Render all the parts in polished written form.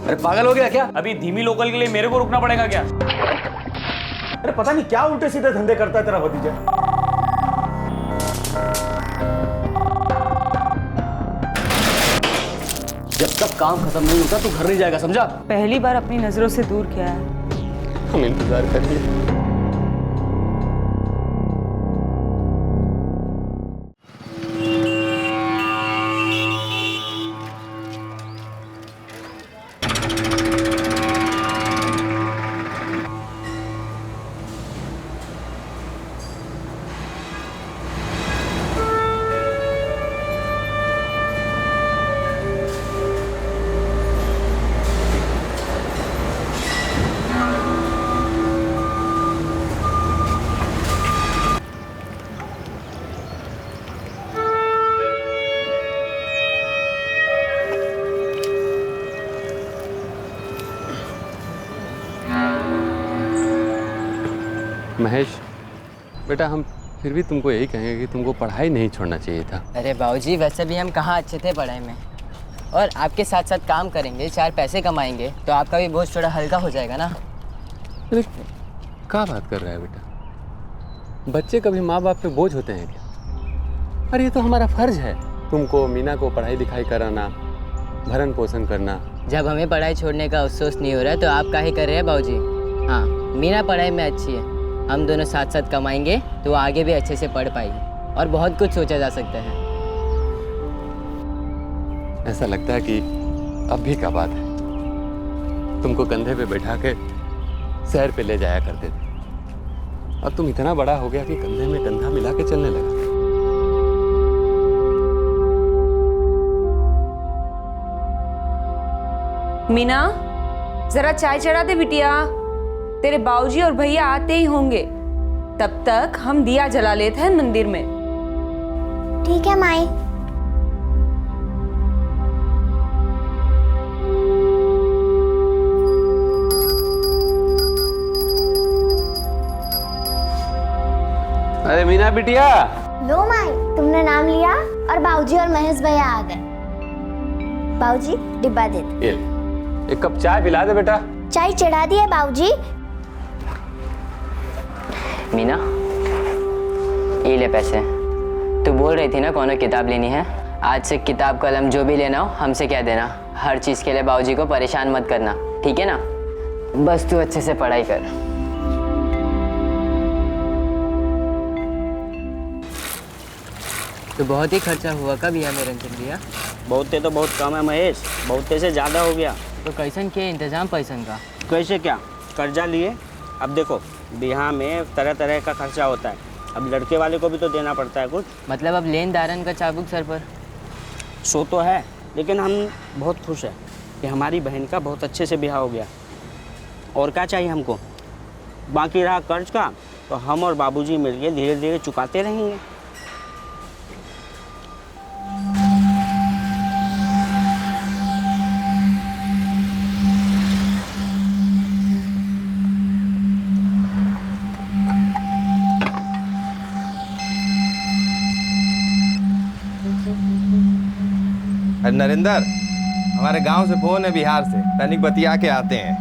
अरे पागल हो गया क्या? अभी धीमी लोकल के लिए मेरे को रुकना पड़ेगा क्या? अरे पता नहीं क्या उल्टे सीधे धंधे करता है तेरा भतीजा। जब तक काम खत्म नहीं होता तू घर नहीं जाएगा, समझा? पहली बार अपनी नजरों से दूर किया है। हम इंतजार करिए। महेश बेटा, हम फिर भी तुमको यही कहेंगे कि तुमको पढ़ाई नहीं छोड़ना चाहिए था। अरे बाबूजी, वैसे भी हम कहाँ अच्छे थे पढ़ाई में, और आपके साथ साथ काम करेंगे, 4 पैसे कमाएंगे तो आपका भी बोझ थोड़ा हल्का हो जाएगा ना। अरे क्या बात कर रहा है बेटा? बच्चे कभी माँ बाप पे बोझ होते हैं क्या? अरे ये तो हमारा फर्ज है, तुमको मीना को पढ़ाई लिखाई कराना, भरण पोषण करना। जब हमें पढ़ाई छोड़ने का अफसोस नहीं हो रहा तो आप काहे कर रहे हैं बाबूजी? हाँ, मीना पढ़ाई में अच्छी है, हम दोनों साथ साथ कमाएंगे तो वो आगे भी अच्छे से पढ़ पाएगी और बहुत कुछ सोचा जा सकता है। ऐसा लगता है कि अब भी क्या बात है, तुमको कंधे पे बैठा के सैर पे ले जाया करते थे। अब तुम इतना बड़ा हो गया कि कंधे में कंधा मिला के चलने लगा। मीना, जरा चाय चढ़ा दे बिटिया, तेरे बाबूजी और भैया आते ही होंगे, तब तक हम दिया जला लेते हैं मंदिर में। ठीक है माई। अरे मीना बिटिया। लो माई, तुमने नाम लिया और बाबूजी और महेश भैया आ गए। बाबूजी डिब्बा दे दो। ये एक कप चाय पिला दे बेटा। चाय चढ़ा दी है बाबूजी। मीना, ये ले पैसे। तू बोल रही थी ना कौन किताब लेनी है, आज से किताब कलम जो भी लेना हो हमसे कह देना। हर चीज़ के लिए बाबूजी को परेशान मत करना, ठीक है ना? बस तू अच्छे से पढ़ाई कर। तो बहुत ही खर्चा हुआ का भैया मेरे रंजन भैया? बहुत तो बहुत कम है महेश, बहुत से ज़्यादा हो गया। तो कैसन के इंतजाम पैसन का? कैसे क्या, कर्जा लिए। अब देखो बिहार में तरह तरह का खर्चा होता है, अब लड़के वाले को भी तो देना पड़ता है कुछ। मतलब अब लेन दारन का चाबुक सर पर। सो तो है, लेकिन हम बहुत खुश हैं कि हमारी बहन का बहुत अच्छे से ब्याह हो गया। और क्या चाहिए हमको? बाकी रहा कर्ज का, तो हम और बाबूजी मिलके धीरे धीरे चुकाते रहेंगे। अरे नरेंद्र, हमारे गांव से फोन है बिहार से, तनिक बतिया के आते हैं।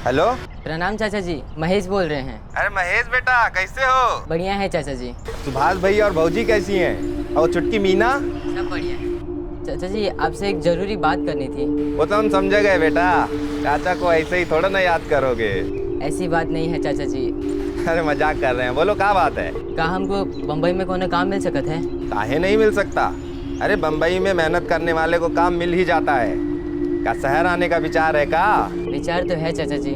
हेलो। प्रणाम चाचा जी, महेश बोल रहे हैं। अरे महेश बेटा, कैसे हो? बढ़िया है चाचा जी। सुभाष भैया और भौजी कैसी हैं? और छुटकी मीना? सब बढ़िया है। चाचा जी, आपसे एक जरूरी बात करनी थी। वो तो हम समझ गए बेटा, चाचा को ऐसे ही थोड़ा ना याद करोगे। ऐसी बात नहीं है चाचा जी। अरे मजाक कर रहे हैं, बोलो क्या बात है? का हमको बम्बई में कौन काम मिल सकत है? काहे नहीं मिल सकता? अरे बम्बई में मेहनत करने वाले को काम मिल ही जाता है। क्या शहर आने का विचार है का? विचार तो है चाचा जी,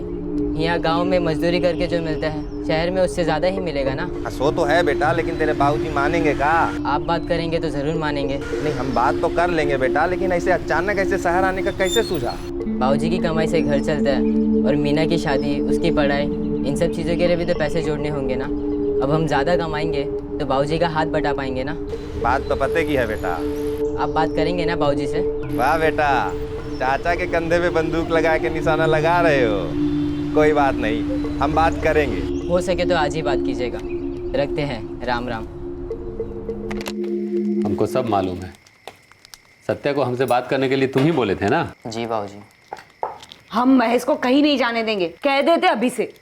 यहाँ गांव में मजदूरी करके जो मिलता है शहर में उससे ज़्यादा ही मिलेगा ना। सो तो है बेटा, लेकिन तेरे बाबूजी मानेंगे का? आप बात करेंगे तो ज़रूर मानेंगे। नहीं, हम बात तो कर लेंगे बेटा, लेकिन ऐसे अचानक ऐसे शहर आने का कैसे सूझा? बाबूजी की कमाई से घर चलता है, और मीना की शादी, उसकी पढ़ाई, इन सब चीज़ों के लिए भी तो पैसे जोड़ने होंगे ना। अब हम ज़्यादा कमाएंगे तो बाबूजी का हाथ बटा पाएंगे ना। बात तो पते की है बेटा। आप बात करेंगे ना बाबूजी से? वाह बेटा, चाचा के कंधे पे बंदूक लगा के निशाना लगा रहे हो। कोई बात नहीं, हम बात करेंगे। हो सके तो आज ही बात कीजिएगा। रखते हैं, राम राम। हमको सब मालूम है सत्या को हमसे बात करने के लिए तुम ही बोले थे ना? जी बाबूजी। हम महेश को कहीं नहीं जाने देंगे, कह देते अभी से।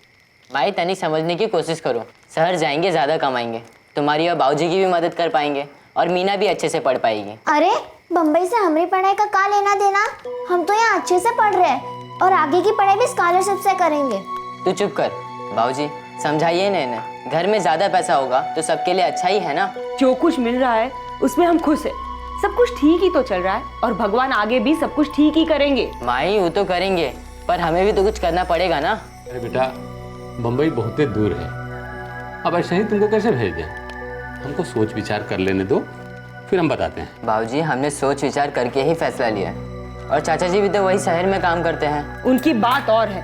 माई तनी समझने की कोशिश करो, शहर जाएंगे ज़्यादा कमाएंगे, तुम्हारी और बाबूजी की भी मदद कर पाएंगे और मीना भी अच्छे से पढ़ पाएगी। अरे बम्बई से हमारी पढ़ाई का क्या लेना देना, हम तो यहाँ अच्छे से पढ़ रहे हैं और आगे की पढ़ाई भी स्कॉलरशिप से करेंगे। तू चुप कर बाबूजी, समझाइए ना इन्हें। घर में ज़्यादा पैसा होगा तो सबके लिए अच्छा ही है ना। जो कुछ मिल रहा है उसमें हम खुश हैं, सब कुछ ठीक ही तो चल रहा है और भगवान आगे भी सब कुछ ठीक ही करेंगे। माई वो तो करेंगे, पर हमें भी तो कुछ करना पड़ेगा ना। अरे बेटा, बम्बई बहुत दूर है, अब ऐसे ही तुमको कैसे भेज दें? हमको सोच विचार कर लेने दो, फिर हम बताते हैं। बाबूजी हमने सोच विचार करके ही फैसला लिया है और चाचा जी भी तो वही शहर में काम करते हैं। उनकी बात और है,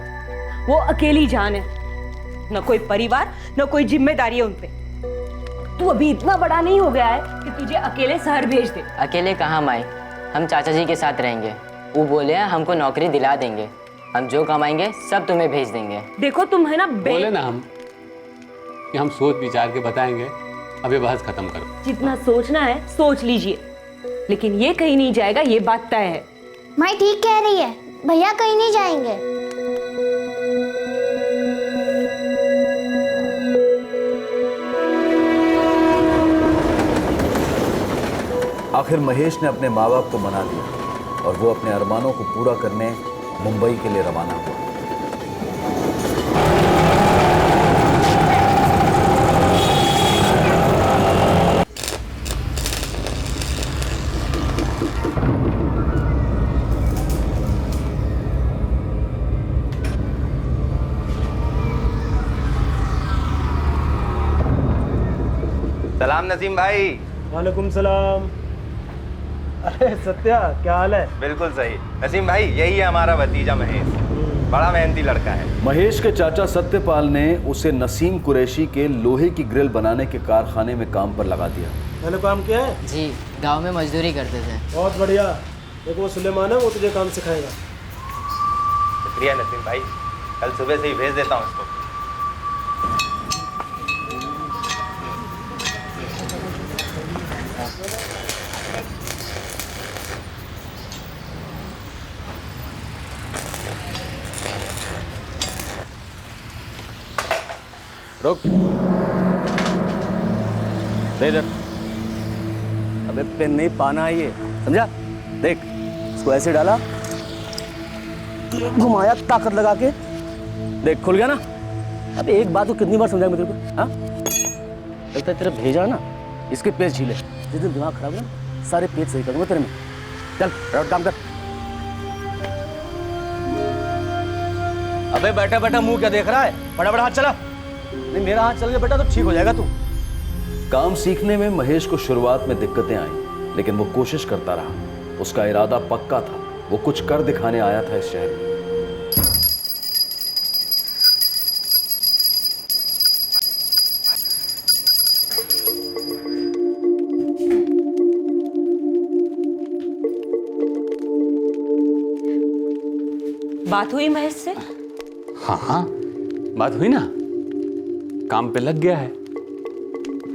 वो अकेली जान है, न कोई परिवार न कोई जिम्मेदारी है उनपे। तू अभी इतना बड़ा नहीं हो गया है कि तुझे अकेले शहर भेज दे। अकेले कहाँ माई, हम चाचा जी के साथ रहेंगे। वो बोले हैं हमको नौकरी दिला देंगे, हम जो कमाएंगे सब तुम्हें भेज देंगे। देखो तुम है ना बोले ना हम कि हम सोच विचार के बताएंगे। अब ये बहस खत्म करो। जितना सोचना है सोच लीजिए, लेकिन ये कहीं नहीं जाएगा, ये बात तय है। माई ठीक कह रही है, भैया कहीं नहीं जाएंगे। आखिर महेश ने अपने माँ बाप को मना लिया और वो अपने अरमानों को पूरा करने मुंबई के लिए रवाना हुआ। सलाम नसीम भाई। वालेकुम सलाम। अरे सत्या, क्या हाल है? बिल्कुल सही नसीम भाई, यही है हमारा भतीजा महेश, बड़ा मेहनती लड़का है। महेश के चाचा सत्यपाल ने उसे नसीम कुरैशी के लोहे की ग्रिल बनाने के कारखाने में काम पर लगा दिया। मैंने काम किया है? जी, गांव में मजदूरी करते थे। बहुत बढ़िया। देखो वो सुलेमान है, वो तुझे काम सिखाएगा। शुक्रिया नसीम भाई, कल सुबह से ही भेज देता हूँ इसको। रुक, दे इधर। अबे पेन नहीं पाना है ये, समझा? देख, इसको ऐसे डाला, घुमाया ताकत लगा के, देख खुल गया ना। अब एक बात को कितनी बार समझाया मैं तेरे को? हाँ, लगता है तेरा भेजा ना, इसके पेज झीले। जिस दिन दिमाग खराब ना, सारे पेज सही करूंगा तेरे में। चल फटाफट काम कर। अबे बैठा बैठा मुंह क्या देख रहा है? फटाफट हाथ चला। नहीं, मेरा हाथ चल गया बेटा तो ठीक हो जाएगा तू। काम सीखने में महेश को शुरुआत में दिक्कतें आई, लेकिन वो कोशिश करता रहा। उसका इरादा पक्का था, वो कुछ कर दिखाने आया था इस शहर में। बात हुई महेश से? हाँ, बात हुई ना, काम पे लग गया है।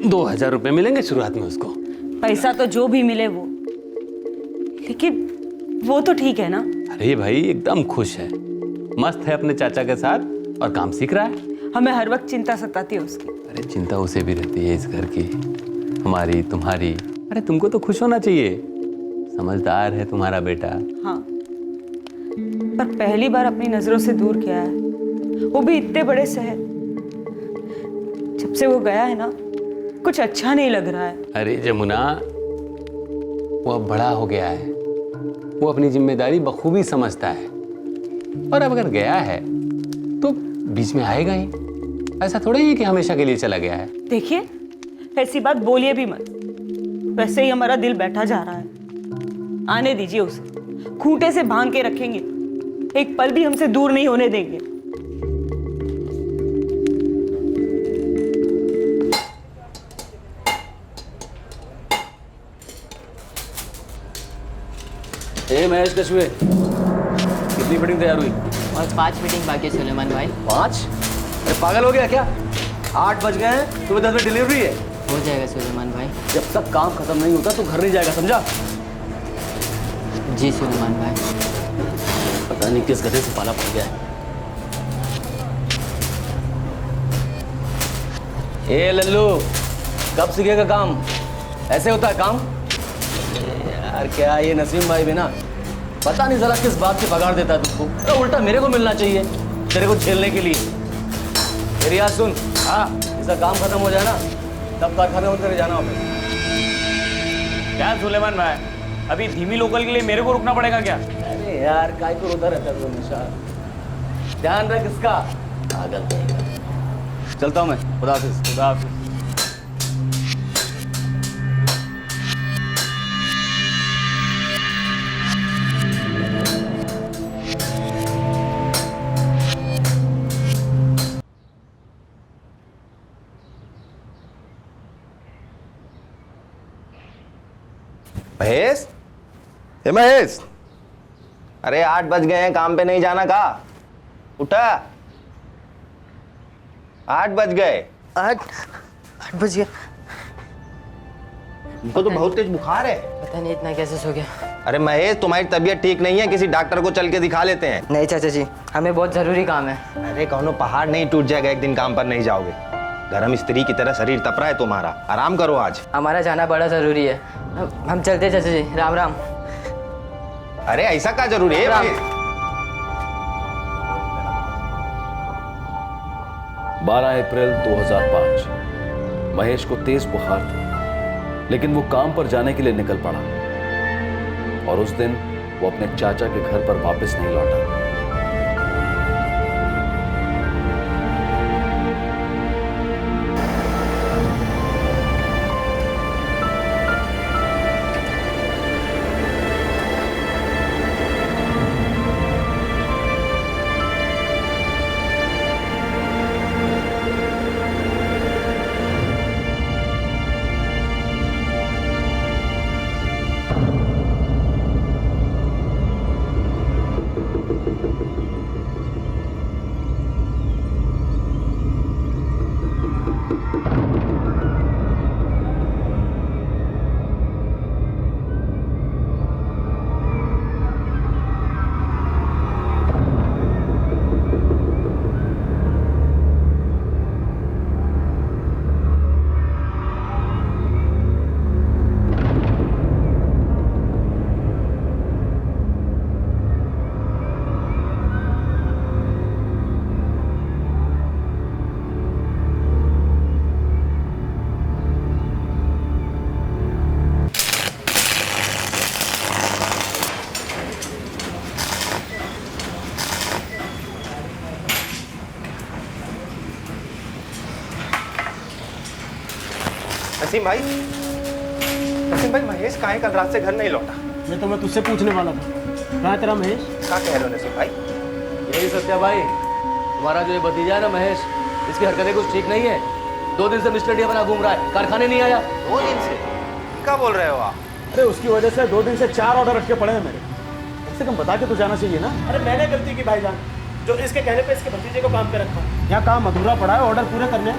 2000 रुपए मिलेंगे शुरुआत में उसको। पैसा तो जो भी मिले वो, लेकिन वो तो ठीक है ना। अरे भाई एकदम खुश है, मस्त है अपने चाचा के साथ और काम सीख रहा है। हमें हर वक्त चिंता सताती है उसकी। अरे चिंता उसे भी रहती है इस घर की, हमारी, तुम्हारी। अरे तुमको तो खुश होना चाहिए, समझदार है तुम्हारा बेटा। हाँ, पर पहली बार अपनी नजरों से दूर किया है, वो भी इतने बड़े शहर। जब से वो गया है ना, कुछ अच्छा नहीं लग रहा है। अरे जमुना, वो अब बड़ा हो गया है, वो अपनी जिम्मेदारी बखूबी समझता है। और अब अगर गया है तो बीच में आएगा ही, ऐसा थोड़ा ही है कि हमेशा के लिए चला गया है। देखिए, ऐसी बात बोलिए भी मत। वैसे ही हमारा दिल बैठा जा रहा है। आने दीजिए उसे, खूंटे से बांध के रखेंगे, एक पल भी हमसे दूर नहीं होने देंगे। महेश कछुए, कितनी मीटिंग तैयार हुई? और 5 मीटिंग बाकी है सुलेमान भाई। 5? अरे पागल हो गया क्या? 8 बज गए हैं, सुबह 10 बजे डिलीवरी है। हो जाएगा सुलेमान भाई। जब तक काम खत्म नहीं होता तो घर नहीं जाएगा, समझा? जी सुलेमान भाई। पता नहीं किस गधे से पाला पड़ गया है। ए लल्लू, कब सीखेगा काम? ऐसे होता है काम? यार क्या ये नसीम भाई भी ना, पता नहीं जरा किस बात की पगार देता है तुझको। अरे उल्टा मेरे को मिलना चाहिए तेरे को झेलने के लिए। मेरी याद सुन, हाँ, इसका काम खत्म हो जाए ना, तब कारखाने में तेरे जाना होगा। क्या सुलेमान भाई, अभी धीमी लोकल के लिए मेरे को रुकना पड़ेगा क्या? अरे यार काय को रोता रहता है तू हमेशा। ध्यान रख इसका, पागल कहेगा। चलता हूँ मैं, खुदा हाफिज़। खुदा हाफिज़। महेश, हे महेश, अरे 8 बज गए हैं, काम पे नहीं जाना का? उठा, 8 बज गए। 8 बज गया। तुमको तो बहुत तेज बुखार है। पता नहीं इतना कैसे सो गया। अरे महेश, तुम्हारी तबीयत ठीक नहीं है, किसी डॉक्टर को चल के दिखा लेते हैं। नहीं चाचा जी, हमें बहुत ज़रूरी काम है। अरे कौनो पहाड़ नहीं टूट जाएगा एक दिन काम पर नहीं जाओगे। गरम स्त्री की तरह शरीर तप रहा है तुम्हारा, आराम करो आज। हमारा जाना बड़ा ज़रूरी है। हम चलते चाचा जी, राम राम। अरे ऐसा क्या जरूरी है? राम। 12 अप्रैल 2005 महेश को तेज बुखार था, लेकिन वो काम पर जाने के लिए निकल पड़ा और उस दिन वो अपने चाचा के घर पर वापस नहीं लौटा। नसीम भाई महेश कहाँ है? कल रात से घर नहीं लौटा। ये तो मैं तुझसे पूछने वाला था, कहाँ है तेरा महेश? क्या कह रहे हो नसीम भाई? यही सत्या भाई, तुम्हारा जो ये भतीजा है ना महेश, इसकी हरकतें कुछ ठीक नहीं है। 2 दिन से मिस्टर डी बना घूम रहा है, कारखाने नहीं आया। 2 दिन से? क्या बोल रहे हो आप? अरे उसकी वजह से 2 दिन से 4 ऑर्डर अटके पड़े हैं मेरे। इससे कम बता के तो जाना चाहिए ना। अरे मैंने गलती की भाईजान, जो इसके कहने पे इसके भतीजे को काम पे रखा। यहाँ काम अधूरा पड़ा है, ऑर्डर पूरे करने,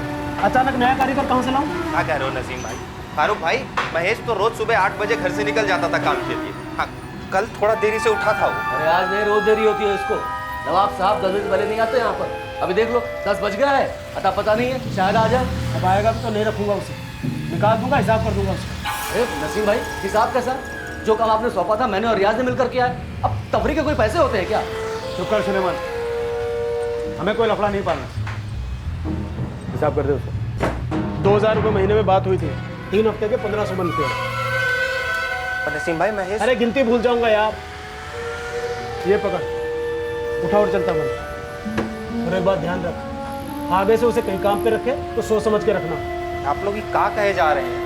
अचानक नया कारीगर कहाँ से लाऊं? क्या कह रहे हो नसीम भाई? फारूक भाई, महेश तो रोज सुबह 8 बजे घर से निकल जाता था काम के लिए। हाँ, कल थोड़ा देरी से उठा था वो। अरे आज नहीं, रोज देरी होती है इसको। नवाब साहब 10 बजे पहले नहीं आते यहाँ पर। अभी देख लो 10 बज गया है, अतः पता नहीं है, शायद आ जाए। अब आएगा तो नहीं रखूंगा उसे, निकाल दूंगा, हिसाब कर दूंगा उसका। अरे नसीम भाई, हिसाब कैसा? जो काम आपने सौंपा था मैंने और रियाज ने मिलकर किया है। अब तफरी के कोई पैसे होते हैं क्या? चुप कर सुलेमान, हमें कोई लफड़ा नहीं पालना। हिसाब कर दे उसको। 2000 रुपये महीने में बात हुई थी, 3 हफ्ते के 1500 बनते हैं। नसीम भाई महेश, अरे गिनती भूल जाऊंगा यार। ये पकड़, उठा और चलता बन। और एक बात ध्यान रख, आगे से उसे कहीं काम पे रखे तो सोच समझ के रखना। आप लोग क्या कहे जा रहे हैं?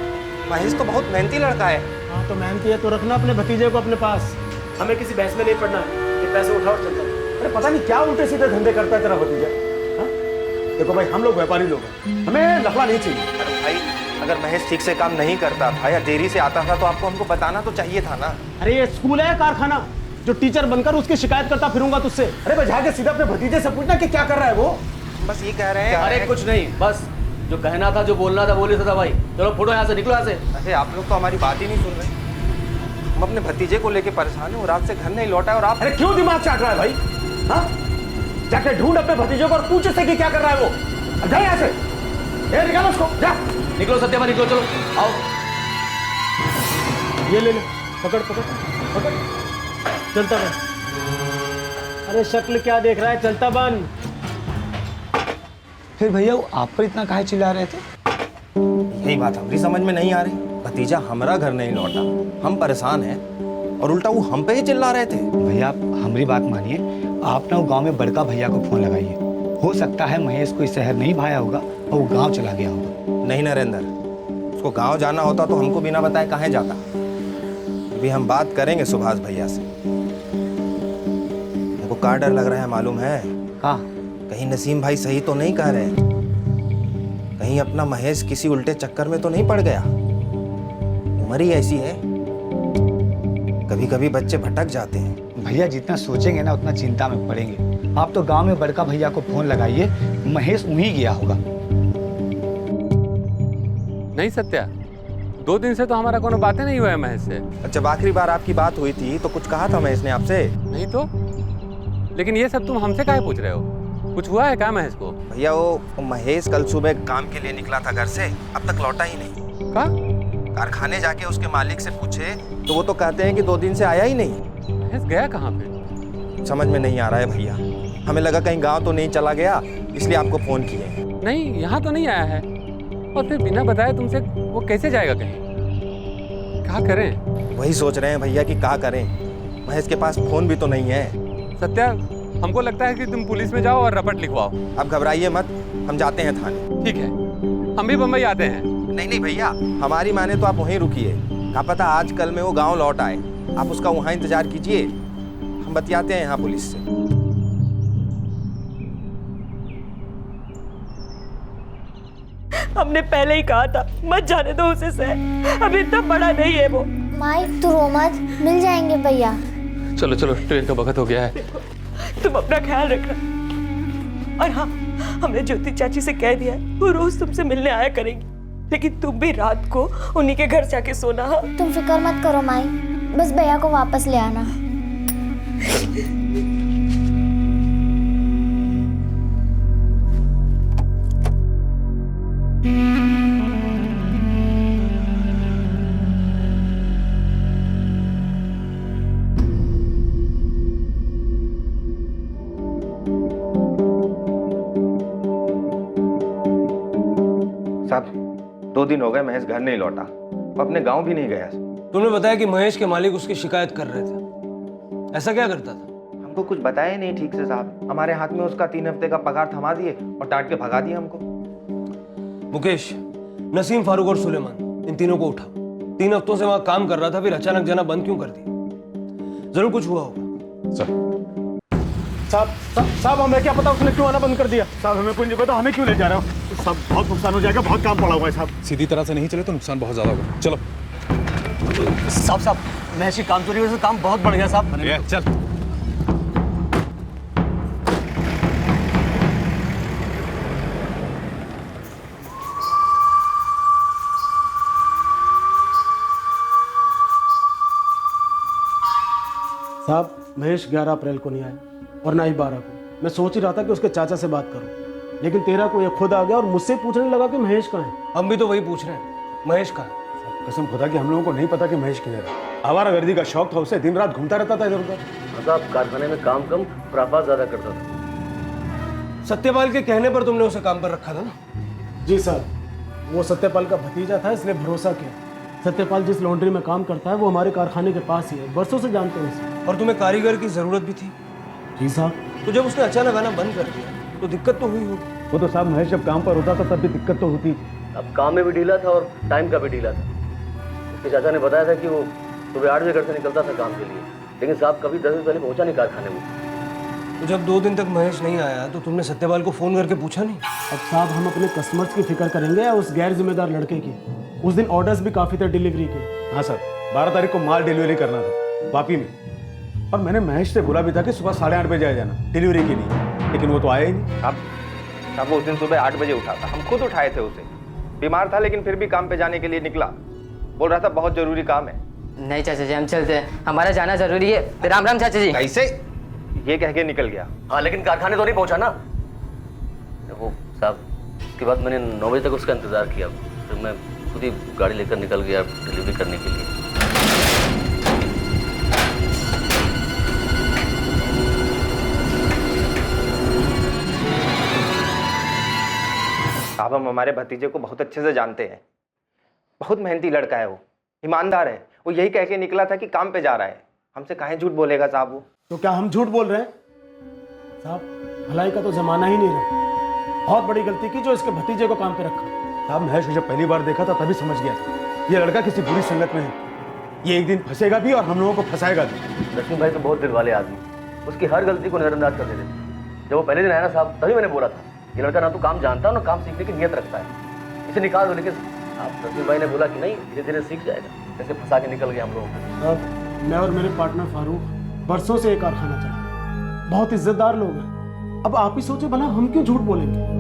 महेश तो बहुत मेहनती लड़का है। हाँ तो मेहनती है तो रखना अपने भतीजे को अपने पास। हमें किसी बहस में नहीं पड़ना है, ये पैसे उठा और चलता। अरे पता नहीं क्या उल्टे सीधे धंधे करता है तेरा भतीजा। हाँ? देखो भाई, हम लोग व्यापारी लोग हैं, हमें लफड़ा नहीं चाहिए। अरे भाई, अगर महेश ठीक से काम नहीं करता था या देरी से आता था तो आपको हमको बताना तो चाहिए था ना। अरे ये स्कूल है कारखाना, जो टीचर बनकर उसकी शिकायत करता फिरूंगा तुझसे? अरे भाई जाके सीधा अपने भतीजे से पूछना कि क्या कर रहा है वो। बस ये कह रहे हैं। अरे कुछ नहीं, बस जो कहना था, जो बोलना था बोल ही था भाई। चलो फोटो यहाँ से, निकलो यहाँ से। अरे आप लोग तो हमारी बात ही नहीं सुन रहे। हम अपने भतीजे को लेके परेशान हैं, वो रात से घर नहीं लौटा है और आप अरे क्यों दिमाग चाट रहा है भाई? हाँ, जाके ढूंढ अपने भतीजे को और पूछ उससे कि क्या कर रहा है वो। अब जा यहाँ से, ये निकालो उसको, जा। निकलो सत्यवान, निकलो, चलो आओ। ये ले ले, पकड़ पकड़ पकड़, चलता बन। अरे शक्ल क्या देख रहा है, चलता बन। फिर भैया वो आप पर इतना काहे चिल्ला रहे थे? यही बात हमारी समझ में नहीं आ रही। भतीजा हमारा घर नहीं लौटा, हम परेशान हैं और उल्टा वो हम पे ही चिल्ला रहे थे। भैया आप हमारी बात मानिए, आप ना वो गांव में बड़का भैया को फोन लगाइए। हो सकता है महेश को इस शहर नहीं भाया होगा और वो गांव चला गया होगा। नहीं नरेंद्र, उसको गांव जाना होता तो हमको बिना बताए कहाँ जाता। अभी हम बात करेंगे सुभाष भैया से। हमको क्या डर लग रहा है मालूम है? हाँ, कहीं नसीम भाई सही तो नहीं कह रहे, कहीं अपना महेश किसी उल्टे चक्कर में तो नहीं पड़ गया। उम्र ही ऐसी है, कभी कभी बच्चे भटक जाते हैं। भैया जितना सोचेंगे ना उतना चिंता में पड़ेंगे। आप तो गांव में बड़का भैया को फोन लगाइए, महेश वहीं गया होगा। नहीं सत्या, 2 दिन से तो हमारा कोनो बातें नहीं हुआ है महेश से। जब आखिरी बार आपकी बात हुई थी तो कुछ कहा था महेश ने आपसे? नहीं तो, लेकिन ये सब तुम हमसे काहे पूछ रहे हो? कुछ हुआ है क्या महेश को? भैया वो महेश कल सुबह काम के लिए निकला था घर से, अब तक लौटा ही नहीं। का? कारखाने जाके उसके मालिक से पूछे तो वो तो कहते हैं कि 2 दिन से आया ही नहीं। महेश गया कहाँ पे? समझ में नहीं आ रहा है भैया, हमें लगा कहीं गांव तो नहीं चला गया, इसलिए आपको फोन किए। नहीं, यहाँ तो नहीं आया है। और फिर बिना बताए तुमसे वो कैसे जाएगा कहीं? क्या करें? वही सोच रहे हैं भैया कि क्या करें। महेश के पास फोन भी तो नहीं है। सत्या, हमको लगता है कि तुम पुलिस में जाओ और रपट लिखवाओ। अब घबराइए मत, हम जाते हैं थाने। ठीक है, हम भी बम्बई आते हैं। नहीं नहीं भैया, हमारी माने तो आप वहीं रुकिए। क्या पता आज कल में वो गांव लौट आए, आप उसका वहाँ इंतजार कीजिए, हम बतियाते हैं यहाँ पुलिस से। हमने पहले ही कहा था मत जाने दो उसे शहर, अभी इतना बड़ा नहीं है वो। माई तू रो मत, मिल जाएंगे भैया। चलो चलो, ट्रेन का वक्त हो गया है। तुम अपना ख्याल रखना। और हाँ, हमने ज्योति चाची से कह दिया है वो रोज तुमसे मिलने आया करेंगी, लेकिन तुम भी रात को उन्हीं के घर जाके सोना। हाँ, तुम फिक्र मत करो माई, बस भैया को वापस ले आना। साहब 2 दिन हो गए महेश घर नहीं लौटा, वो अपने गांव भी नहीं गया। तुमने बताया कि महेश के मालिक उसकी शिकायत कर रहे थे, ऐसा क्या करता था? हमको कुछ बताया नहीं ठीक से साहब। हमारे हाथ में उसका 3 हफ्ते का पगार थमा दिए और डांट के भगा दिए हमको। मुकेश, नसीम, फारूक और सुलेमान, इन तीनों को उठाओ। 3 हफ्तों से वहां काम कर रहा था, फिर अचानक जाना बंद क्यों कर दिया? जरूर कुछ हुआ होगा। साहब हमें क्या पता उसने क्यों आना बंद कर दिया। साहब हमें कुछ नहीं पता, हमें क्यों ले जा रहे हो? सब बहुत नुकसान हो जाएगा, बहुत काम पड़ा हुआ है साहब। सीधी तरह से नहीं चले तो नुकसान बहुत ज्यादा होगा। चलो साहब महेश की काम चोरी की वजह से काम बहुत बढ़ गया साहब। चल। साहब महेश 11 अप्रैल को नहीं आया और ना ही 12 को। मैं सोच ही रहा था कि उसके चाचा से बात करूं, लेकिन 13 को ये खुद आ गया और मुझसे पूछने लगा कि महेश कहाँ है। हम भी तो वही पूछ रहे हैं, महेश कहाँ? कसम खुदा कि हम लोगों को नहीं पता कि महेश किधर है। आवारागर्दी का शौक था उसे, दिन रात घूमता रहता था इधर उधर। साहब कारखाने में काम कम, प्राफा ज्यादा करता था। सत्यपाल के कहने पर तुमने उसे काम पर रखा था ना? जी साहब, वो सत्यपाल का भतीजा था इसलिए भरोसा किया। सत्यपाल जिस लॉन्ड्री में काम करता है वो हमारे कारखाने के पास ही है, बरसों से जानते हैं उसे। और तुम्हें कारीगर की जरूरत भी थी। जी साहब। तो जब उसने अचानक आना बंद कर दिया तो दिक्कत तो हुई होगी। वो तो साहब महेश जब काम पर होता था तब भी दिक्कत तो होती थी। अब काम में भी ढीला था और टाइम का भी ढीला था। उसके चाचा ने बताया था कि वो सुबह 8 बजे घर से निकलता था काम के लिए, लेकिन साहब कभी 10 बजे पहले पहुंचा नहीं कारखाने में। तो जब 2 दिन तक महेश नहीं आया तो तुमने सत्यपाल को फोन करके पूछा नहीं? अब साहब हम अपने कस्टमर्स की फिक्र करेंगे या उस गैर जिम्मेदार लड़के की? उस दिन ऑर्डर्स भी काफ़ी थे डिलीवरी के। हाँ सर, 12 तारीख को माल डिलीवरी करना था वापी में, और मैंने महेश से बोला भी था कि सुबह 8:30 बजे आ जाना डिलीवरी के लिए, लेकिन वो तो आया ही नहीं। अब वो उस दिन सुबह 8 बजे उठा था, हम खुद उठाए थे उसे। बीमार था लेकिन फिर भी काम पे जाने के लिए निकला, बोल रहा था बहुत जरूरी काम है। नहीं चाचा जी, हम चलते हैं, हमारा जाना जरूरी है। राम राम चाचा जी। कैसे ये कह के निकल गया? हाँ लेकिन कारखाने तो नहीं पहुंचा ना। देखो साहब, उसके बाद मैंने 9 बजे तक उसका इंतजार किया, फिर मैं खुद ही गाड़ी लेकर निकल गया डिलीवरी करने के लिए। साहब हम हमारे भतीजे को बहुत अच्छे से जानते हैं, बहुत मेहनती लड़का है, वो ईमानदार है। वो यही कह के निकला था कि काम पे जा रहा है, हमसे काहे झूठ बोलेगा साहब वो? तो क्या हम झूठ बोल रहे हैं? साहब भलाई का तो जमाना ही नहीं रहा। बहुत बड़ी गलती की जो इसके भतीजे को काम पे रखा। साहब महेश को जब पहली बार देखा था तभी समझ गया था ये लड़का किसी बुरी संगत में है, ये एक दिन फंसेगा भी और हम लोगों को फंसाएगा भी। लक्ष्मण भाई तो बहुत दिल वाले आदमी, उसकी हर गलती को नजरअंदाज कर देते थे। जब वो पहले दिन आया ना साहब, तभी मैंने बोला था ये लड़का ना तो काम जानता है ना काम सीखने की नियत रखता है, इसे निकाल दो। लेकिन आप लक्ष्मण भाई ने बोला कि नहीं, धीरे धीरे सीख जाएगा। कैसे फंसा के निकल गया हम लोगों को। अब मैं और मेरे पार्टनर फारूक बरसों से एक कारखाना चला, बहुत इज्जतदार लोग हैं। अब आप ही सोचे भला हम क्यों झूठ बोलेंगे?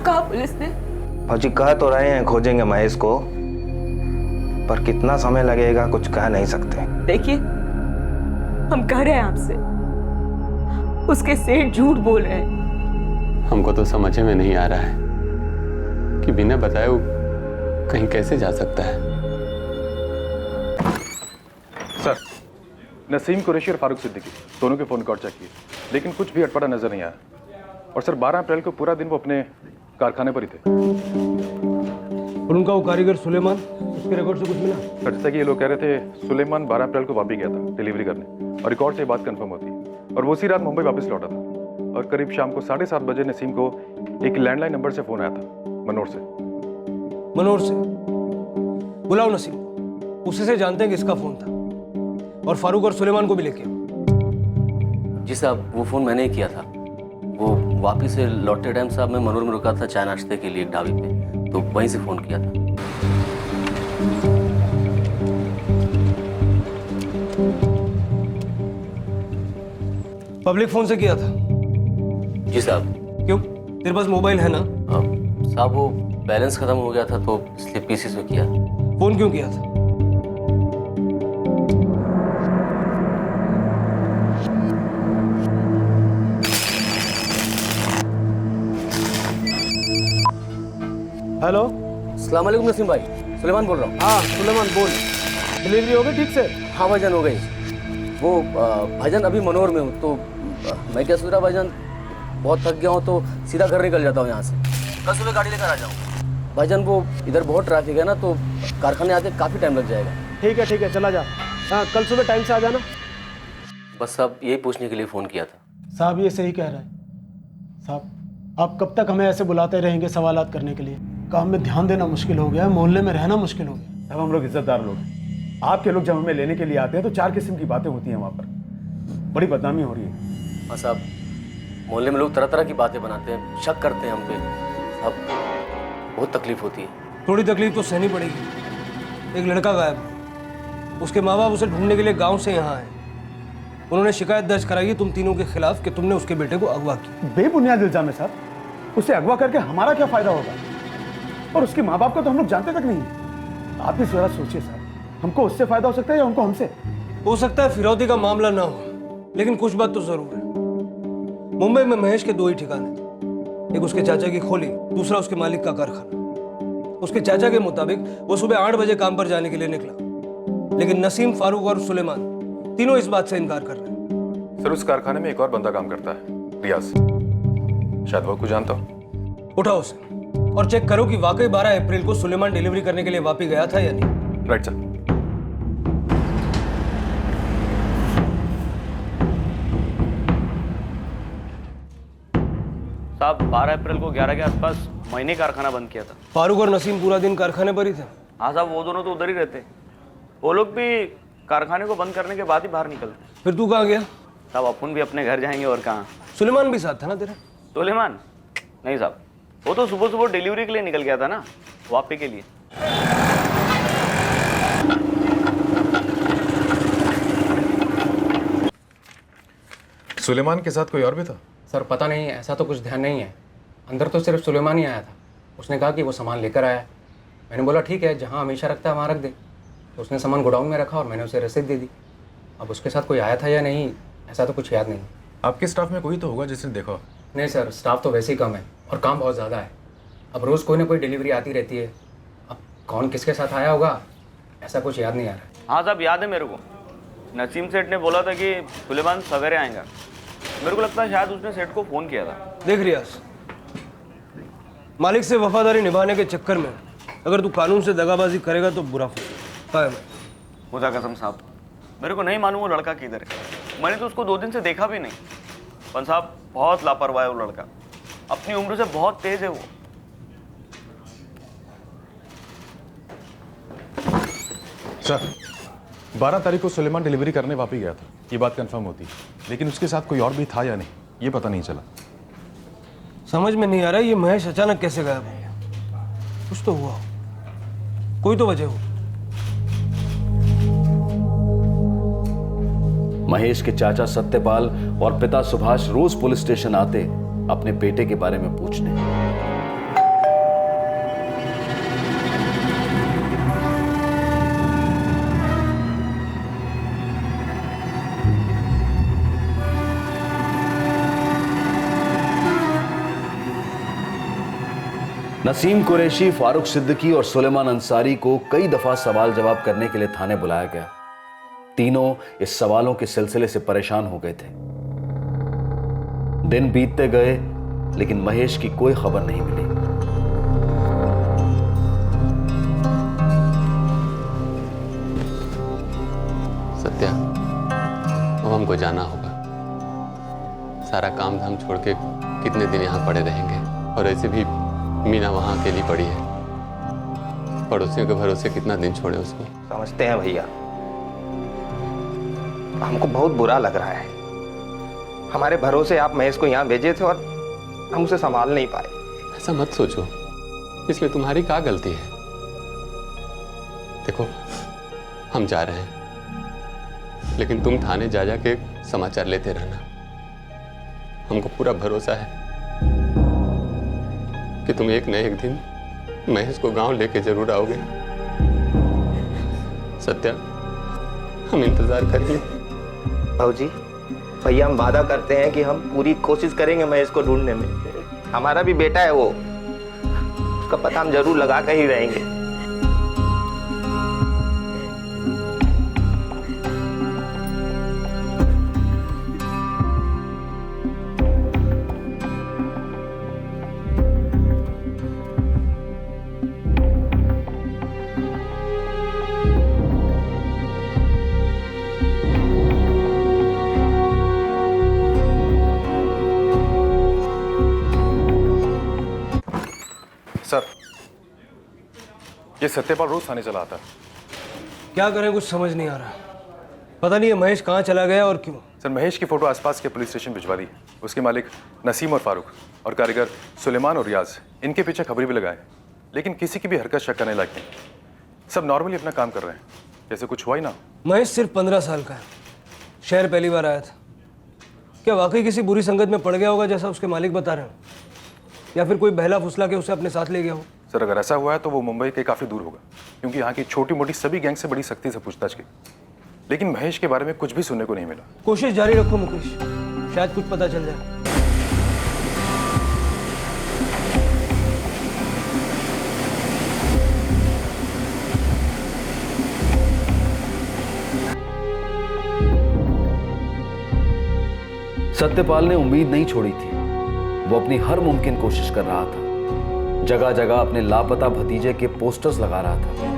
कहा पुलिस ने? फौजी कह तो रहे हैं खोजेंगे महेश को, पर कितना समय लगेगा कुछ कह नहीं सकते। देखिए, हम कह रहे हैं आपसे, उसके सेठ झूठ बोल रहे हैं। हमको तो समझ में नहीं आ रहा है कि बिना बताए वो कहीं कैसे जा सकता है। सर, नसीम कुरैशी और फारूक सिद्दीकी दोनों के फोन रिकॉर्ड चेक किए, लेकिन कुछ भी अटपटा नजर नहीं आया। और सर 12 अप्रैल को पूरा दिन वो अपने कारखाने पर ही थे। और उनका वो कारीगर सुलेमान, उसके रिकॉर्ड से कुछ मिला? सर जैसा कि ये लोग कह रहे थे, सुलेमान 12 अप्रैल को वापस गया था डिलीवरी करने, और रिकॉर्ड से ये बात कंफर्म होती है। और वो उसी रात मुंबई वापस लौटा था, और करीब शाम को 7:30 बजे नसीम को एक लैंडलाइन नंबर से फोन आया था, मनोर से। मनोर से? बुलाओ नसीम, उसी से जानते हैं कि इसका फोन था। और फारूक और सुलेमान को भी लेके आओ। जी साहब, वो फोन मैंने ही किया था। वो वापिस से लौटते टाइम साहब मैं मनोर में रुका था चाय नाश्ते के लिए एक ढाबे पे, तो वहीं से फोन किया था। पब्लिक फोन से किया था? जी साहब। क्यों, तेरे पास मोबाइल है ना? साहब वो बैलेंस खत्म हो गया था तो इसलिए पीसी से किया। फोन क्यों किया था? हेलो, अस्सलाम वालेकुम नसीम भाई, सुलेमान बोल रहा हूँ। हाँ सुलेमान बोल, डिलीवरी हो गई ठीक से? हाँ भाईजान हो गई। वो भाईजान अभी मनोर में हूँ, तो मैं क्या सोच रहा भाईजान, बहुत थक गया हूँ तो सीधा घर निकल जाता हूँ यहाँ से। कल सुबह गाड़ी लेकर आ जाऊँ भाईजान। वो इधर बहुत ट्रैफिक है ना, तो कारखाने आते काफ़ी टाइम लग जाएगा। ठीक है चला जा। हाँ कल सुबह टाइम से आ जाना। बस साहब यही पूछने के लिए फ़ोन किया था। साहब ये सही कह रहा है। साहब आप कब तक हमें ऐसे बुलाते रहेंगे सवालात करने के लिए? काम में ध्यान देना मुश्किल हो गया है, मोहल्ले में रहना मुश्किल हो गया। अब हम लोग इज्जतदार लोग हैं, आपके लोग जब हमें लेने के लिए आते हैं तो 4 किस्म की बातें होती हैं, वहाँ पर बड़ी बदनामी हो रही है। हाँ साहब, मोहल्ले में लोग तरह तरह की बातें बनाते हैं, शक करते हैं हम पे। साहब बहुत तकलीफ होती है। थोड़ी तकलीफ तो सहनी पड़ेगी। एक लड़का गायब है, उसके माँ बाप उसे ढूंढने के लिए गाँव से यहाँ आए। उन्होंने शिकायत दर्ज कराई है तुम तीनों के खिलाफ कि तुमने उसके बेटे को अगवा किया। बेबुनियाद इल्जाम है साहब, उसे अगवा करके हमारा क्या फायदा होगा? और उसके माँ बाप को तो हम लोग जानते तक नहीं। आप ही जरा सोचिए साहब, हमको उससे फायदा हो सकता है या उनको हमसे? हो सकता है फिरौती का मामला ना हो, लेकिन कुछ बात तो जरूर है। मुंबई में महेश के 2 ही ठिकाने थे, एक उसके चाचा की खोली, दूसरा उसके मालिक का कारखाना। उसके चाचा के मुताबिक वो सुबह 8 बजे काम पर जाने के लिए निकला, लेकिन नसीम, फारूक और सुलेमान तीनों इस बात से इनकार कर रहे हैं। सर उस कारखाने में एक और बंदा काम करता है, रियाज, शायद वो कुछ जानता हो। उठाओ उसे और चेक करो कि वाकई 12 अप्रैल को सुलेमान डिलीवरी करने के लिए वापस गया था या नहीं। Right sir. साहब 12 अप्रैल को 11 के आसपास मैंने कारखाना बंद किया था। फारूक और नसीम पूरा दिन कारखाने पर ही थे? हाँ साहब, वो दोनों तो उधर ही रहते। वो लोग भी कारखाने को बंद करने के बाद ही बाहर निकलते। फिर तू कहाँ गया? साहब अपन भी अपने घर जाएंगे और कहाँ। सुलेमान भी साथ था ना तेरा? सुलेमान नहीं साहब, वो तो सुबह सुबह डिलीवरी के लिए निकल गया था ना, वापी के लिए। सुलेमान के साथ कोई और भी था? सर पता नहीं, ऐसा तो कुछ ध्यान नहीं है। अंदर तो सिर्फ सुलेमान ही आया था। उसने कहा कि वो सामान लेकर आया है। मैंने बोला ठीक है, जहाँ हमेशा रखता है वहाँ रख दे। तो उसने सामान गोडाउन में रखा और मैंने उसे रसीद दे दी। अब उसके साथ कोई आया था या नहीं, ऐसा तो कुछ याद नहीं। आपके स्टाफ में कोई तो होगा जिसने देखा? नहीं सर, स्टाफ तो वैसे ही कम है और काम बहुत ज़्यादा है। अब रोज़ कोई ना कोई डिलीवरी आती रहती है। अब कौन किसके साथ आया होगा, ऐसा कुछ याद नहीं आ रहा है। हाँ साहब, याद है मेरे को। नसीम सेठ ने बोला था कि सुलेमान सवेरे आएगा। मेरे को लगता है शायद उसने सेठ को फ़ोन किया था। देख रियाज, मालिक से वफादारी निभाने के चक्कर में अगर तू कानून से दगाबाजी करेगा तो बुरा फंसेगा। खुदा कसम साहब, मेरे को नहीं मालूम वो लड़का किधर है। मैंने तो उसको 2 दिन से देखा भी नहीं। पर साहब बहुत लापरवाह है वो लड़का, अपनी उम्र से बहुत तेज है वो। सर 12 तारीख को सुलेमान डिलीवरी करने वापस गया था, ये बात कंफर्म होती, लेकिन उसके साथ कोई और भी था या नहीं ये पता नहीं चला। समझ में नहीं आ रहा ये महेश अचानक कैसे गायब हो गया। कुछ तो हुआ, कोई तो वजह हो। महेश के चाचा सत्यपाल और पिता सुभाष रोज पुलिस स्टेशन आते अपने बेटे के बारे में पूछने। नसीम कुरैशी, फारूक सिद्दीकी और सुलेमान अंसारी को कई दफा सवाल जवाब करने के लिए थाने बुलाया गया। तीनों इस सवालों के सिलसिले से परेशान हो गए थे। दिन बीतते गए लेकिन महेश की कोई खबर नहीं मिली। सत्या, अब हमको जाना होगा। सारा काम धाम छोड़ के कितने दिन यहाँ पड़े रहेंगे, और ऐसे भी मीना वहाँ अकेली पड़ी है। पड़ोसियों के भरोसे कितना दिन छोड़े उसको। समझते हैं भैया, हमको बहुत बुरा लग रहा है। हमारे भरोसे आप महेश को यहाँ भेजे थे और हम उसे संभाल नहीं पाए। ऐसा मत सोचो, इसमें तुम्हारी क्या गलती है। देखो, हम जा रहे हैं, लेकिन तुम थाने जा के समाचार लेते रहना। हमको पूरा भरोसा है कि तुम एक न एक दिन महेश को गांव लेके जरूर आओगे। सत्या, हम इंतजार करेंगे। भाऊजी, भैया हम वादा करते हैं कि हम पूरी कोशिश करेंगे महेश को ढूंढने में। हमारा भी बेटा है वो, उसका पता हम जरूर लगा कर ही रहेंगे। सर, ये सत्यपाल रोज थाने चला आता है। क्या करें, कुछ समझ नहीं आ रहा। पता नहीं ये महेश कहाँ चला गया और क्यों। सर, महेश की फोटो आसपास के पुलिस स्टेशन भिजवा दी। उसके मालिक नसीम और फारूक और कारीगर सुलेमान और रियाज, इनके पीछे खबरें भी लगाए, लेकिन किसी की भी हरकत शक करने लायक नहीं। सब नॉर्मली अपना काम कर रहे हैं, जैसे कुछ हुआ ही ना। महेश सिर्फ 15 साल का है, शहर पहली बार आया था। क्या वाकई किसी बुरी संगत में पड़ गया होगा जैसा उसके मालिक बता रहे हैं, या फिर कोई बहला फुसला के उसे अपने साथ ले गया हो? सर, अगर ऐसा हुआ है तो वो मुंबई के काफ़ी दूर होगा, क्योंकि यहाँ की छोटी मोटी सभी गैंग से बड़ी सख्ती से पूछताछ की, लेकिन महेश के बारे में कुछ भी सुनने को नहीं मिला। कोशिश जारी रखो मुकेश, शायद कुछ पता चल जाए। सत्यपाल ने उम्मीद नहीं छोड़ी थी। वो अपनी हर मुमकिन कोशिश कर रहा था। जगह जगह अपने लापता भतीजे के पोस्टर्स लगा रहा था।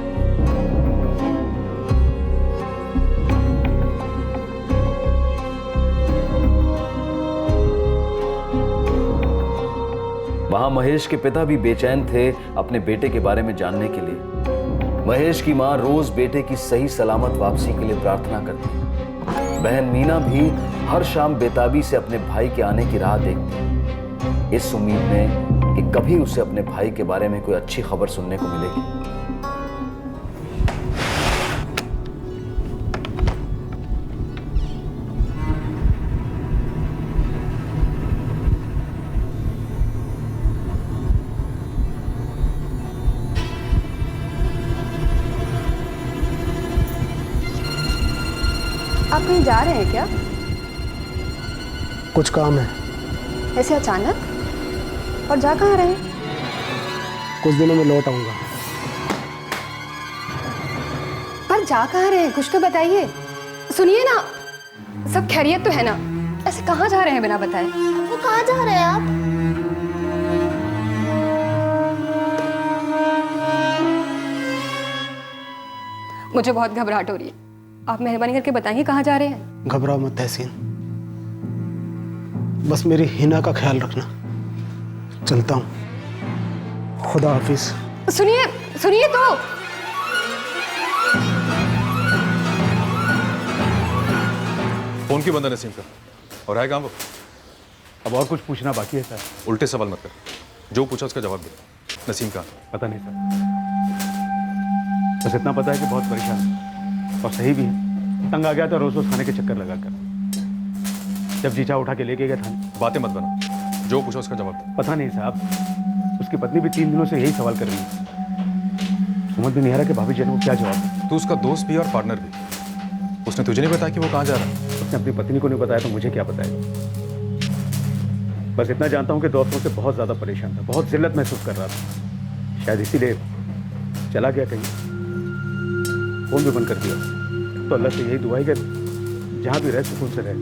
वहां महेश के पिता भी बेचैन थे अपने बेटे के बारे में जानने के लिए। महेश की मां रोज बेटे की सही सलामत वापसी के लिए प्रार्थना करती। बहन मीना भी हर शाम बेताबी से अपने भाई के आने की राह देखती, इस उम्मीद में कि कभी उसे अपने भाई के बारे में कोई अच्छी खबर सुनने को मिलेगी। आप कहीं जा रहे हैं क्या? कुछ काम है। ऐसे अचानक? और जा कहाँ रहे हैं? कुछ दिनों में लौट आऊंगा। पर जा कहाँ रहे हैं, कुछ तो बताइए। सुनिए ना, सब खैरियत तो है ना? ऐसे कहाँ जा रहे हैं बिना बताए? वो कहाँ जा रहे हैं आप? मुझे बहुत घबराहट हो रही है, आप मेहरबानी करके बताइए कहाँ जा रहे हैं? घबराओ मत तहसीन, बस मेरी हिना का ख्याल रखना। चलता हूँ, खुदा हाफिज। सुनिए सुनिए तो। फोन क्यों बंद है नसीम का? और है कहाँ वो? अब और कुछ पूछना बाकी है सर? उल्टे सवाल मत कर, जो पूछा उसका जवाब दे। नसीम कहाँ? पता नहीं सर, बस इतना पता है कि बहुत परेशान है और सही भी है। तंग आ गया था रोज रोज खाने के चक्कर लगाकर। जब जीजा उठा के लेके गया थाने। बातें मत बना, जो पूछा उसका जवाब दे। पता नहीं साहब, उसकी पत्नी भी 3 दिनों से यही सवाल कर रही है। समझ में नहीं आ रहा कि भाभी जी ने वो क्या जवाब दे। तू उसका दोस्त भी और पार्टनर भी, उसने तुझे नहीं बताया कि वो कहाँ जा रहा है? उसने अपनी पत्नी को नहीं बताया तो मुझे क्या बताया। बस इतना जानता हूँ कि दोस्तों से बहुत ज्यादा परेशान था, बहुत जिल्लत महसूस कर रहा था, शायद इसीलिए चला गया कहीं। फोन भी बंद कर दिया। तो अल्लाह से यही दुआ है कि जहाँ भी रहे सुकून से रहे,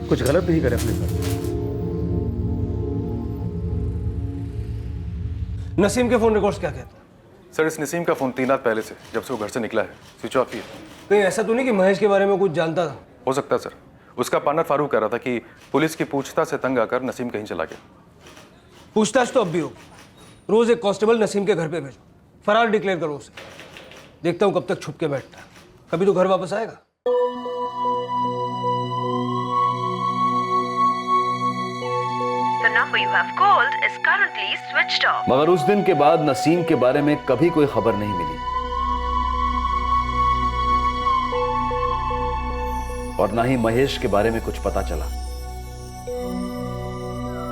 कुछ गलत नहीं करे अपने साथ। नसीम के फोन रिकॉर्ड्स क्या कहते हैं? सर, इस नसीम का फोन 3 रात पहले से, जब से वो घर से निकला है, स्विच ऑफ ही है। कहीं ऐसा तो नहीं कि महेश के बारे में कुछ जानता था? हो सकता है सर, उसका पार्टनर फारूक कह रहा था कि पुलिस की पूछताछ से तंग आकर नसीम कहीं चला गया। पूछताछ तो अब भी हो। रोज एक कांस्टेबल नसीम के घर पे भेजो, फरार डिक्लेयर करो उसे। देखता हूं कब तक छुप के बैठता है, कभी तो घर वापस आएगा। The number you have called is currently switched off. मगर उस दिन के बाद नसीम के बारे में कभी कोई खबर नहीं मिली और ना ही महेश के बारे में कुछ पता चला।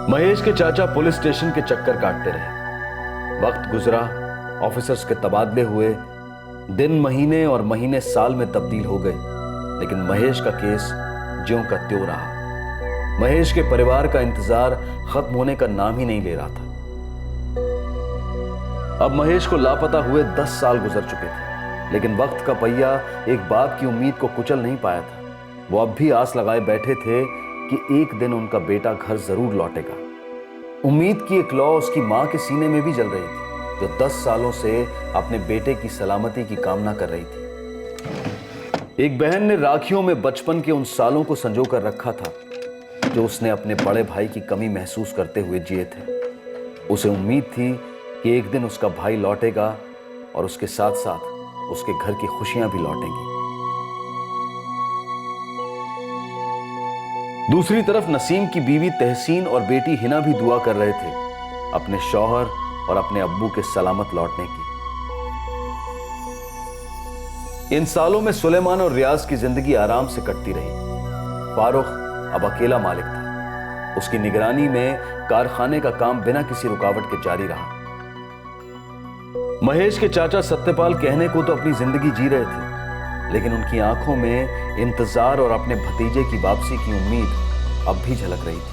महेश के चाचा पुलिस स्टेशन के चक्कर काटते रहे। वक्त गुजरा, ऑफिसर्स के तबादले हुए, दिन महीने और महीने साल में तब्दील हो गए, लेकिन महेश का केस ज्यों का त्यों रहा। महेश के परिवार का इंतजार खत्म होने का नाम ही नहीं ले रहा था। अब महेश को लापता हुए 10 साल गुजर चुके थे, लेकिन वक्त का पहिया एक बाप की उम्मीद को कुचल नहीं पाया था। वो अब भी आस लगाए बैठे थे कि एक दिन उनका बेटा घर जरूर लौटेगा। उम्मीद की एक लौ उसकी मां के सीने में भी जल रही थी, जो 10 सालों से अपने बेटे की सलामती की कामना कर रही थी। एक बहन ने राखियों में बचपन के उन सालों को संजो कर रखा था जो उसने अपने बड़े भाई की कमी महसूस करते हुए जिए थे। उसे उम्मीद थी कि एक दिन उसका भाई लौटेगा और उसके साथ साथ उसके घर की खुशियां भी लौटेंगी। दूसरी तरफ नसीम की बीवी तहसीन और बेटी हिना भी दुआ कर रहे थे अपने शौहर और अपने अब्बू के सलामत लौटने की। इन सालों में सुलेमान और रियाज की जिंदगी आराम से कटती रही। फारूक अब अकेला मालिक था। उसकी निगरानी में कारखाने का काम बिना किसी रुकावट के जारी रहा। महेश के चाचा सत्यपाल कहने को तो अपनी जिंदगी जी रहे थे, लेकिन उनकी आंखों में इंतजार और अपने भतीजे की वापसी की उम्मीद अब भी झलक रही थी।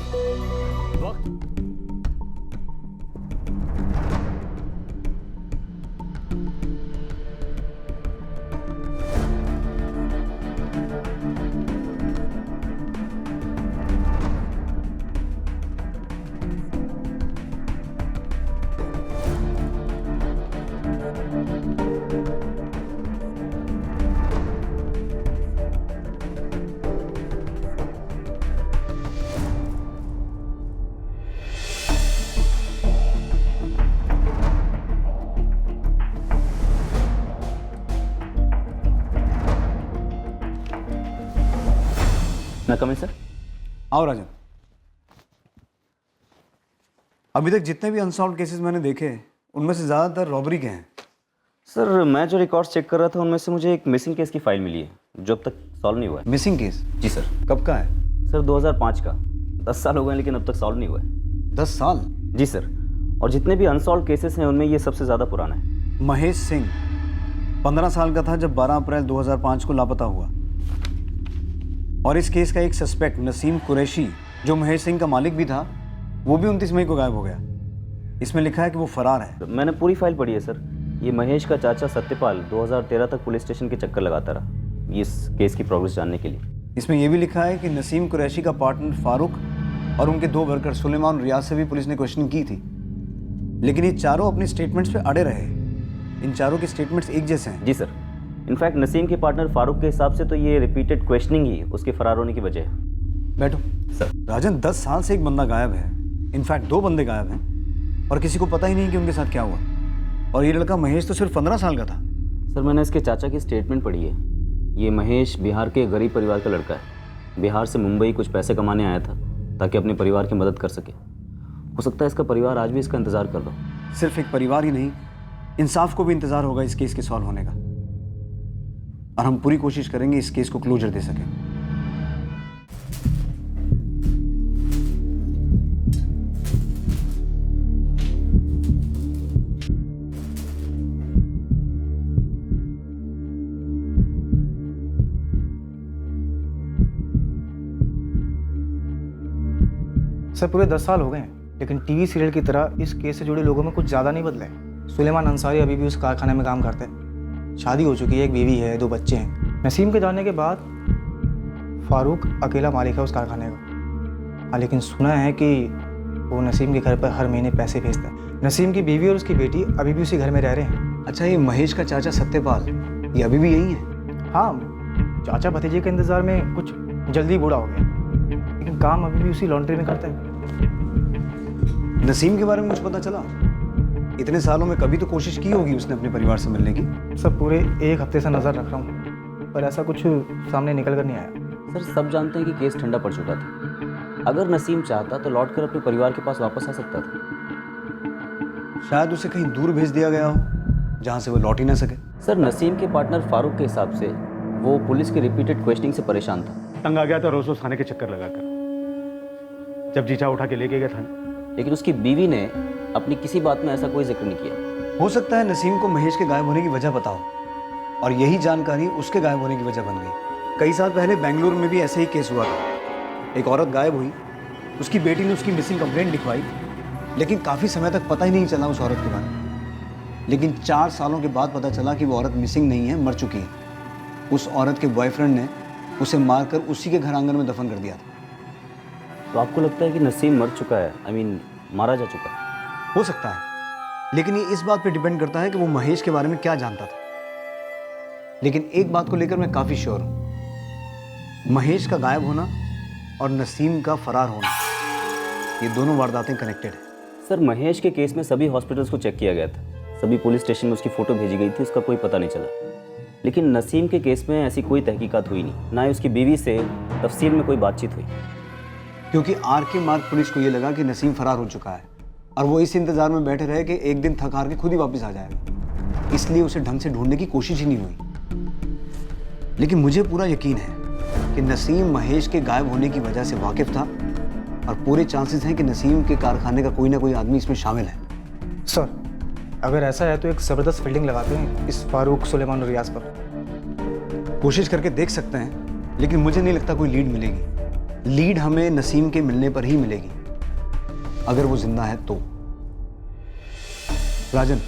मैं कमिंग सर। आओ राजन। अभी तक जितने भी अनसॉल्व केसेस मैंने देखे उनमें से ज़्यादातर रॉबरी के हैं। सर मैं जो रिकॉर्ड्स चेक कर रहा था उनमें से मुझे एक मिसिंग केस की फाइल मिली है जो अब तक सॉल्व नहीं हुआ है। Missing case? जी सर। कब का है? सर 2005 का। 10 साल हो गए लेकिन अब तक सॉल्व नहीं हुआ है। 10 साल? जी सर। और जितने भी अनसॉल्व केसेस हैं उनमें ये सबसे ज़्यादा पुराना है। महेश सिंह 15 साल का था जब 12 अप्रैल 2005 को लापता हुआ, और इस केस का एक सस्पेक्ट नसीम कुरैशी जो महेश सिंह का मालिक भी था, वो भी 29 मई को गायब हो गया। इसमें लिखा है कि वो फरार है। मैंने पूरी फाइल पढ़ी है सर। ये महेश का चाचा सत्यपाल 2013 तक पुलिस स्टेशन के चक्कर लगाता रहा इस केस की प्रोग्रेस जानने के लिए। इसमें यह भी लिखा है कि नसीम कुरैशी का पार्टनर फारूक और उनके 2 वर्कर सुलेमान और रियाज से भी पुलिस ने क्वेश्चनिंग की थी, लेकिन ये चारों अपनी स्टेटमेंट्स पे अड़े रहे। इन चारों के स्टेटमेंट्स एक जैसे हैं। जी सर। इनफैक्ट नसीम के पार्टनर फारूक के हिसाब से तो ये रिपीटेड क्वेश्चनिंग ही उसके फरार होने की वजह है। बैठो सर। राजन 10 साल से एक बंदा गायब है, इनफैक्ट 2 बंदे गायब हैं और किसी को पता ही नहीं कि उनके साथ क्या हुआ। और ये लड़का महेश तो सिर्फ 15 साल का था। सर मैंने इसके चाचा की स्टेटमेंट पढ़ी है। ये महेश बिहार के गरीब परिवार का लड़का है। बिहार से मुंबई कुछ पैसे कमाने आया था ताकि अपने परिवार की मदद कर सके। हो सकता है इसका परिवार आज भी इसका इंतजार कर रहा हो। सिर्फ एक परिवार ही नहीं, इंसाफ को भी इंतजार होगा इस केस के सॉल्व होने का, और हम पूरी कोशिश करेंगे इस केस को क्लोजर दे सकें। सर पूरे 10 साल हो गए हैं, लेकिन टीवी सीरियल की तरह इस केस से जुड़े लोगों में कुछ ज़्यादा नहीं बदला है। सुलेमान अंसारी अभी भी उस कारखाने में काम करते हैं। शादी हो चुकी है, एक बीवी है, 2 बच्चे हैं। नसीम के जाने के बाद फारूक अकेला मालिक है उस कारखाने का। हाँ, लेकिन सुना है कि वो नसीम के घर पर हर महीने पैसे भेजता है। नसीम की बीवी और उसकी बेटी अभी भी उसी घर में रह रहे हैं। अच्छा, ये महेश का चाचा सत्यपाल ये अभी भी यही है? हाँ, चाचा भतीजे के इंतज़ार में कुछ जल्दी बूढ़ा हो गया, लेकिन काम अभी भी उसी लॉन्ड्री में करते हैं। नसीम के बारे में कुछ पता चला? इतने सालों में कभी तो कोशिश की होगी उसने अपने परिवार से मिलने की। सब पूरे 1 हफ्ते से नज़र रख रहा हूँ, पर ऐसा कुछ सामने निकल कर नहीं आया। सर सब जानते हैं कि केस ठंडा पड़ चुका था। अगर नसीम चाहता तो लौटकर अपने परिवार के पास वापस आ सकता था। शायद उसे कहीं दूर भेज दिया गया हो जहाँ से वो लौट ही ना सके। सर नसीम के पार्टनर फारूक के हिसाब से वो पुलिस के रिपीटेड क्वेश्चनिंग से परेशान था। तंग आ गया था रोज रोज थाने के चक्कर लगाकर, जब जीजा उठा के लेके गया थाने। लेकिन उसकी बीवी ने अपनी किसी बात में ऐसा कोई जिक्र नहीं किया। हो सकता है नसीम को महेश के गायब होने की वजह पता हो और यही जानकारी उसके गायब होने की वजह बन गई। कई साल पहले बेंगलुरु में भी ऐसे ही केस हुआ था। एक औरत गायब हुई, उसकी बेटी ने उसकी मिसिंग कंप्लेंट लिखवाई, लेकिन काफ़ी समय तक पता ही नहीं चला उस औरत के बारे में। लेकिन 4 सालों के बाद पता चला कि वो औरत मिसिंग नहीं है, मर चुकी है। उस औरत के बॉयफ्रेंड ने उसे मारकर उसी के घर आंगन में दफन कर दिया था। तो आपको लगता है कि नसीम मर चुका है, आई मीन मारा जा चुका है? हो सकता है, लेकिन ये इस बात पे डिपेंड करता है कि वो महेश के बारे में क्या जानता था। लेकिन एक बात को लेकर मैं काफ़ी श्योर हूँ, महेश का गायब होना और नसीम का फरार होना, ये दोनों वारदातें कनेक्टेड है। सर महेश के केस में सभी हॉस्पिटल्स को चेक किया गया था, सभी पुलिस स्टेशन में उसकी फ़ोटो भेजी गई थी, उसका कोई पता नहीं चला। लेकिन नसीम के केस में ऐसी कोई तहकीकात हुई नहीं, ना ही उसकी बीवी से तफसील में कोई बातचीत हुई। क्योंकि आरके मार्ग पुलिस को ये लगा कि नसीम फरार हो चुका है और वो इस इंतजार में बैठे रहे कि एक दिन थक हार के खुद ही वापस आ जाएगा, इसलिए उसे ढंग से ढूंढने की कोशिश ही नहीं हुई। लेकिन मुझे पूरा यकीन है कि नसीम महेश के गायब होने की वजह से वाकिफ था और पूरे चांसेस हैं कि नसीम के कारखाने का कोई ना कोई आदमी इसमें शामिल है। सर अगर ऐसा है तो एक ज़बरदस्त फील्डिंग लगाते हैं इस फारूक सुलेमान और रियाज पर। कोशिश करके देख सकते हैं, लेकिन मुझे नहीं लगता कोई लीड मिलेगी। लीड हमें नसीम के मिलने पर ही मिलेगी, अगर वो जिंदा है तो। राजन,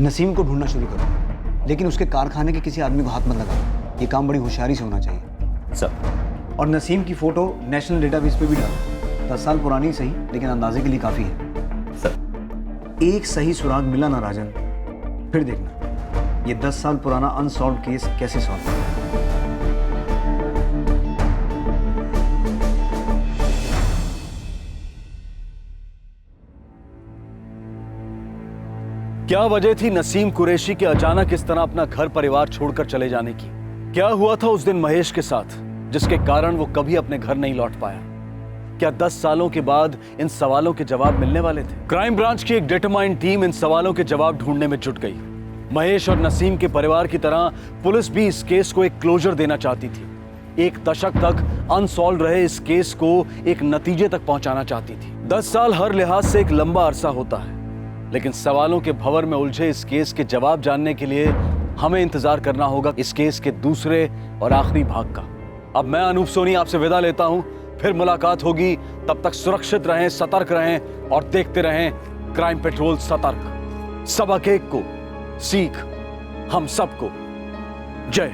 नसीम को ढूंढना शुरू करो, लेकिन उसके कारखाने के किसी आदमी को हाथ मत लगाओ। ये काम बड़ी होशियारी से होना चाहिए सर। और नसीम की फोटो नेशनल डेटाबेस पे भी डालो। 10 साल पुरानी सही, लेकिन अंदाजे के लिए काफ़ी है सर। एक सही सुराग मिला ना राजन, फिर देखना ये 10 साल पुराना अनसॉल्व केस कैसे सॉल्व होगा। क्या वजह थी नसीम कुरैशी के अचानक इस तरह अपना घर परिवार छोड़कर चले जाने की? क्या हुआ था उस दिन महेश के साथ? जिसके कारण वो कभी अपने घर नहीं लौट पाया। क्या 10 सालों के बाद इन सवालों के जवाब मिलने वाले थे? क्राइम ब्रांच की एक डिटरमाइंड टीम इन सवालों के जवाब ढूंढने में जुट गई। महेश और नसीम के परिवार की तरह पुलिस भी इस केस को एक क्लोजर देना चाहती थी। एक दशक तक अनसॉल्व रहे इस केस को एक नतीजे तक पहुंचाना चाहती थी। 10 साल हर लिहाज से एक लंबा अरसा होता है, लेकिन सवालों के भंवर में उलझे इस केस के जवाब जानने के लिए हमें इंतजार करना होगा इस केस के दूसरे और आखिरी भाग का। अब मैं अनूप सोनी आपसे विदा लेता हूं, फिर मुलाकात होगी। तब तक सुरक्षित रहें, सतर्क रहें और देखते रहें क्राइम पेट्रोल सतर्क। सबक एक को, सीख हम सबको। जय